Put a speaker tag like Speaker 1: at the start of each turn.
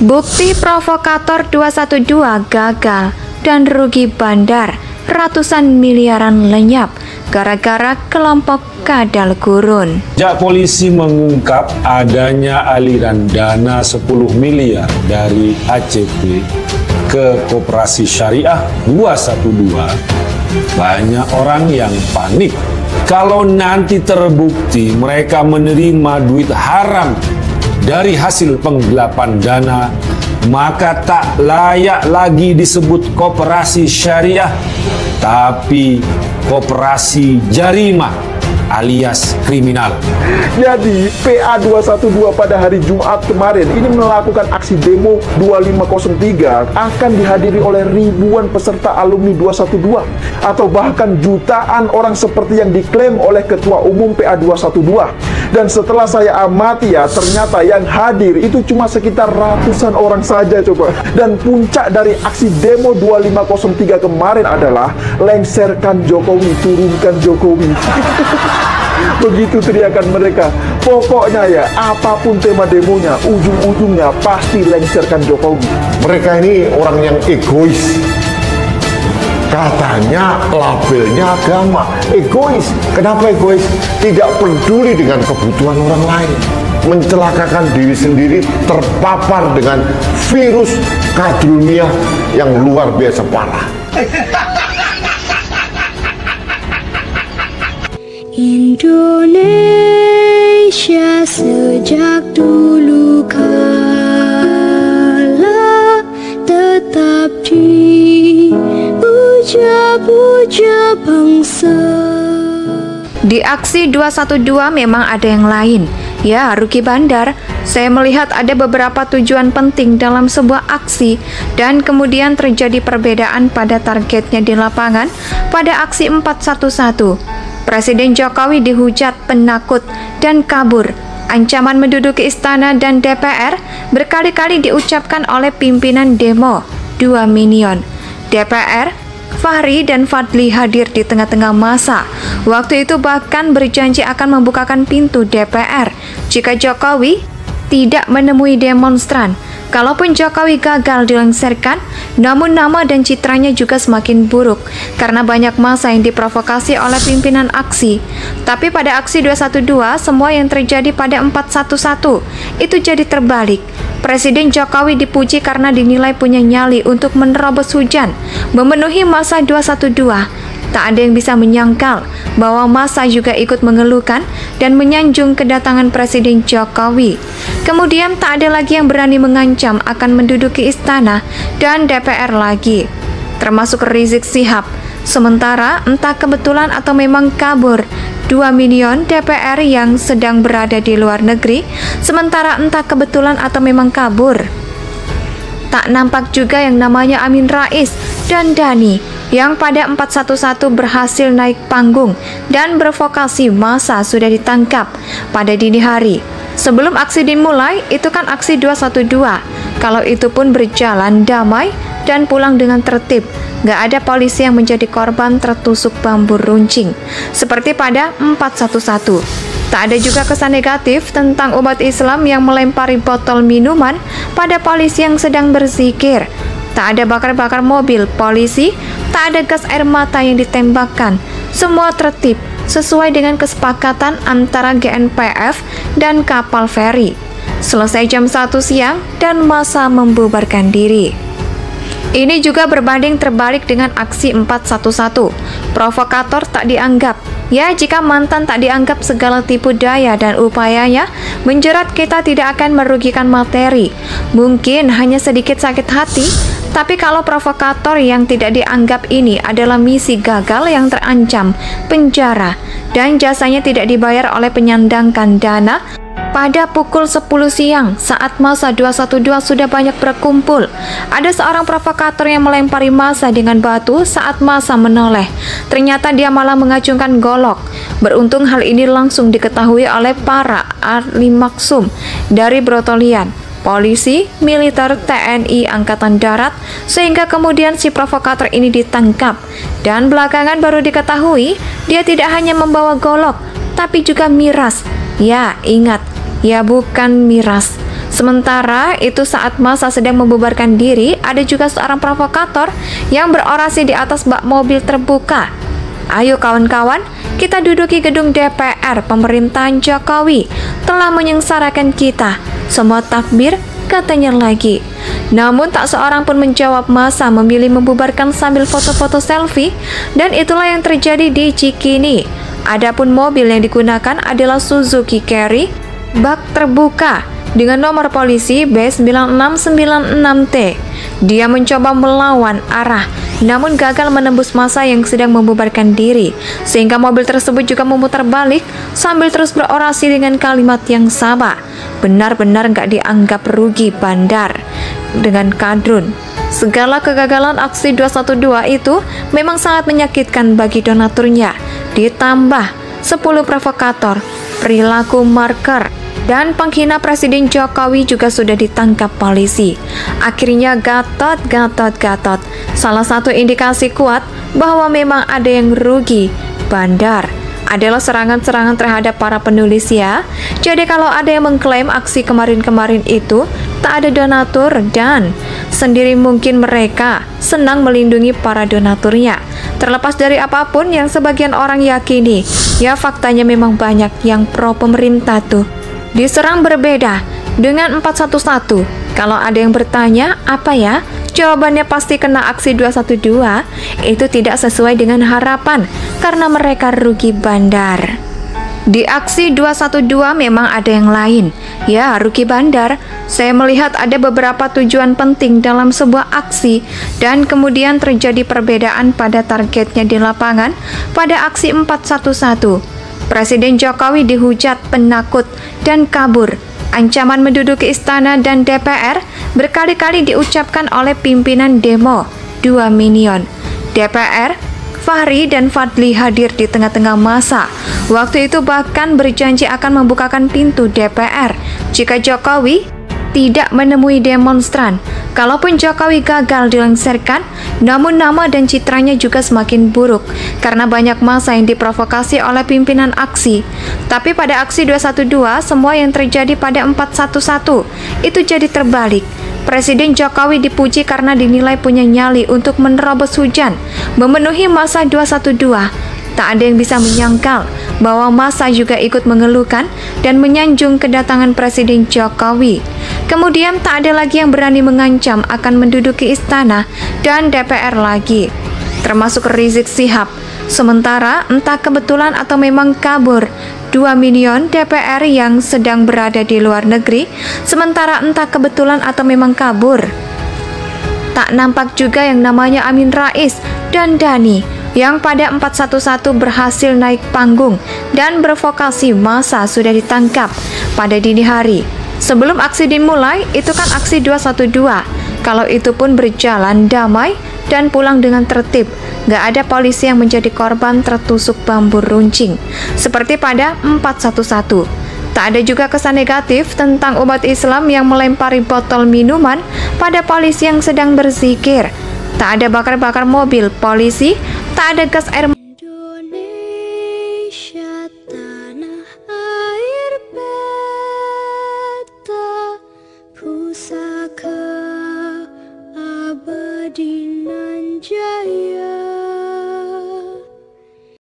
Speaker 1: Bukti provokator 212 gagal dan rugi bandar ratusan miliaran lenyap gara-gara kelompok kadal gurun.
Speaker 2: Sejak polisi mengungkap adanya aliran dana 10 miliar dari ACP ke Koperasi Syariah 212, banyak orang yang panik. Kalau nanti terbukti mereka menerima duit haram dari hasil penggelapan dana, maka tak layak lagi disebut koperasi syariah, tapi koperasi jarimah alias kriminal.
Speaker 3: Jadi PA212 pada hari Jumat kemarin ini melakukan aksi demo 2503 akan dihadiri oleh ribuan peserta alumni 212 atau bahkan jutaan orang seperti yang diklaim oleh Ketua Umum PA212. Dan setelah saya amati ya, ternyata yang hadir itu cuma sekitar ratusan orang saja coba. Dan puncak dari aksi demo 2503 kemarin adalah lengserkan Jokowi, turunkan Jokowi. Begitu teriakan mereka. Pokoknya ya, apapun tema demonya, ujung-ujungnya pasti lengserkan Jokowi.
Speaker 4: Mereka ini orang yang egois. Katanya labelnya agama. Egois. Kenapa egois? Tidak peduli dengan kebutuhan orang lain. Mencelakakan diri sendiri, terpapar dengan virus kadrunia yang luar biasa parah.
Speaker 5: Indonesia sejak dulu kala tetap dipuja-puja bangsa.
Speaker 1: Di aksi 212 memang ada yang lain. Ya, rugi bandar. Saya melihat ada beberapa tujuan penting dalam sebuah aksi dan kemudian terjadi perbedaan pada targetnya di lapangan pada aksi 411. Presiden Jokowi dihujat penakut dan kabur. Ancaman menduduki istana dan DPR berkali-kali diucapkan oleh pimpinan demo 2 Minion. DPR, Fahri dan Fadli hadir di tengah-tengah masa. Waktu itu bahkan berjanji akan membukakan pintu DPR jika Jokowi tidak menemui demonstran. Kalaupun Jokowi gagal dilengserkan, namun nama dan citranya juga semakin buruk karena banyak massa yang diprovokasi oleh pimpinan aksi. Tapi pada aksi 212, semua yang terjadi pada 411 itu jadi terbalik. Presiden Jokowi dipuji karena dinilai punya nyali untuk menerobos hujan, memenuhi massa 212. Tak ada yang bisa menyangkal bahwa massa juga ikut mengeluhkan dan menyanjung kedatangan Presiden Jokowi. Kemudian tak ada lagi yang berani mengancam akan menduduki istana dan DPR lagi, termasuk Rizik Syihab. Sementara entah kebetulan atau memang kabur 2 Minion DPR yang sedang berada di luar negeri, sementara entah kebetulan atau memang kabur. Tak nampak juga yang namanya Amin Rais dan Dhani yang pada 411 berhasil naik panggung dan bervokasi massa sudah ditangkap pada dini hari. Sebelum aksi dimulai, itu kan aksi 212. Kalau itu pun berjalan damai dan pulang dengan tertib. Gak ada polisi yang menjadi korban tertusuk bambu runcing seperti pada 411. Tak ada juga kesan negatif tentang umat Islam yang melempari botol minuman pada polisi yang sedang berzikir. Tak ada bakar-bakar mobil polisi, tak ada gas air mata yang ditembakkan. Semua tertib sesuai dengan kesepakatan antara GNPF dan kapal feri. Selesai jam 1 siang dan massa membubarkan diri. Ini juga berbanding terbalik dengan aksi 411. Provokator tak dianggap. Ya, jika mantan tak dianggap, segala tipu daya dan upayanya menjerat kita tidak akan merugikan materi. Mungkin hanya sedikit sakit hati, tapi kalau provokator yang tidak dianggap ini adalah misi gagal yang terancam penjara dan jasanya tidak dibayar oleh penyandangkan dana. Pada pukul 10 siang, saat massa 212 sudah banyak berkumpul, ada seorang provokator yang melempari massa dengan batu saat massa menoleh. Ternyata dia malah mengacungkan golok. Beruntung hal ini langsung diketahui oleh para ahli maksum dari Brotolian, polisi, militer, TNI, Angkatan Darat, sehingga kemudian si provokator ini ditangkap. Dan belakangan baru diketahui, dia tidak hanya membawa golok, tapi juga miras. Ya, ingat, ya bukan miras. Sementara itu saat massa sedang membubarkan diri, ada juga seorang provokator yang berorasi di atas bak mobil terbuka. Ayo kawan-kawan, kita duduki gedung DPR, pemerintahan Jokowi telah menyengsarakan kita. Semua takbir, katanya lagi. Namun tak seorang pun menjawab, massa memilih membubarkan sambil foto-foto selfie, dan itulah yang terjadi di Cikini. Adapun mobil yang digunakan adalah Suzuki Carry bak terbuka dengan nomor polisi B9696T. Dia mencoba melawan arah, namun gagal menembus massa yang sedang membubarkan diri, sehingga mobil tersebut juga memutar balik sambil terus berorasi dengan kalimat yang sama. Benar-benar nggak dianggap rugi bandar dengan kadrun. Segala kegagalan aksi 212 itu memang sangat menyakitkan bagi donaturnya. Ditambah 10 provokator, perilaku marker, dan penghina Presiden Jokowi juga sudah ditangkap polisi. Akhirnya Gatot. Salah satu indikasi kuat bahwa memang ada yang rugi bandar adalah serangan-serangan terhadap para penulis ya. Jadi kalau ada yang mengklaim aksi kemarin-kemarin itu tak ada donatur dan sendiri, mungkin mereka senang melindungi para donaturnya. Terlepas dari apapun yang sebagian orang yakini, ya faktanya memang banyak yang pro pemerintah tuh diserang berbeda dengan 411. Kalau ada yang bertanya, apa ya? Jawabannya pasti kena aksi 212. Itu tidak sesuai dengan harapan karena mereka rugi bandar. Di aksi 212 memang ada yang lain. Ya, rugi bandar. Saya melihat ada beberapa tujuan penting dalam sebuah aksi dan kemudian terjadi perbedaan pada targetnya di lapangan pada aksi 411. Presiden Jokowi dihujat penakut dan kabur. Ancaman menduduki istana dan DPR berkali-kali diucapkan oleh pimpinan demo 2 Minion. DPR, Fahri dan Fadli hadir di tengah-tengah massa. Waktu itu bahkan berjanji akan membukakan pintu DPR jika Jokowi tidak menemui demonstran. Kalaupun Jokowi gagal dilengsarkan, namun nama dan citranya juga semakin buruk karena banyak massa yang diprovokasi oleh pimpinan aksi. Tapi pada aksi 212, semua yang terjadi pada 411 itu jadi terbalik. Presiden Jokowi dipuji karena dinilai punya nyali untuk menerobos hujan, memenuhi massa 212. Tak ada yang bisa menyangkal bahwa massa juga ikut mengeluhkan dan menyanjung kedatangan Presiden Jokowi. Kemudian tak ada lagi yang berani mengancam akan menduduki istana dan DPR lagi, termasuk Rizik Syihab. Sementara entah kebetulan atau memang kabur 2 Minion DPR yang sedang berada di luar negeri, sementara entah kebetulan atau memang kabur. Tak nampak juga yang namanya Amin Rais dan Dhani yang pada 411 berhasil naik panggung dan bervokasi. Massa sudah ditangkap pada dini hari. Sebelum aksi dimulai, itu kan aksi 212. Kalau itu pun berjalan damai dan pulang dengan tertib. Gak ada polisi yang menjadi korban tertusuk bambu runcing seperti pada 411. Tak ada juga kesan negatif tentang umat Islam yang melempari botol minuman pada polisi yang sedang berzikir. Tak ada bakar-bakar mobil polisi, tak ada gas air